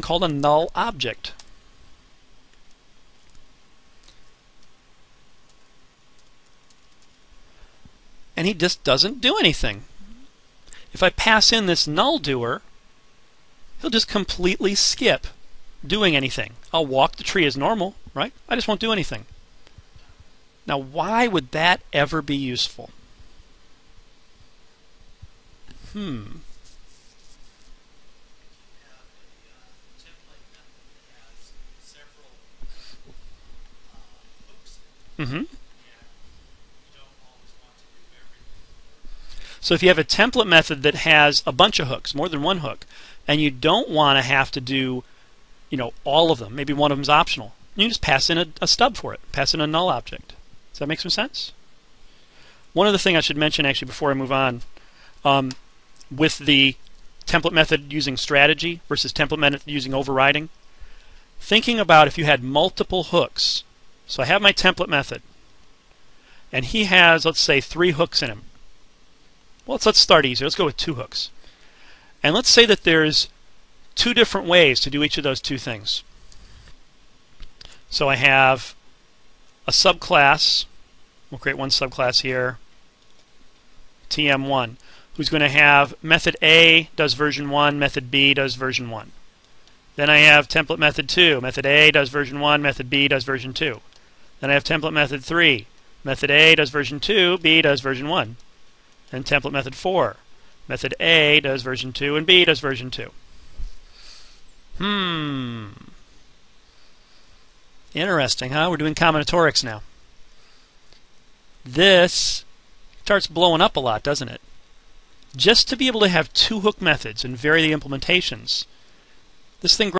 called a null object. And he just doesn't do anything. If I pass in this null doer, he'll just completely skip doing anything. I'll walk the tree as normal, right? I just won't do anything. Now, why would that ever be useful? So if you have a template method that has a bunch of hooks, more than one hook, and you don't want to have to do, all of them, maybe one of them is optional, you just pass in a stub for it, pass in a null object. Does that make some sense? One other thing I should mention actually before I move on, with the template method using strategy versus template method using overriding, thinking about if you had multiple hooks. So I have my template method, and he has, let's say, 3 hooks in him. Well, let's start easy. Let's go with 2 hooks. And let's say that there's 2 different ways to do each of those 2 things. So I have a subclass. We'll create one subclass here, tm1, who's going to have method A does version 1, method B does version 1. Then I have template method 2. Method A does version 1, method B does version 2. Then I have template method 3. Method A does version 2, B does version 1. And template method 4. Method A does version 2 and B does version 2. Interesting, huh? We're doing combinatorics now. This starts blowing up a lot, doesn't it? Just to be able to have 2 hook methods and vary the implementations, this thing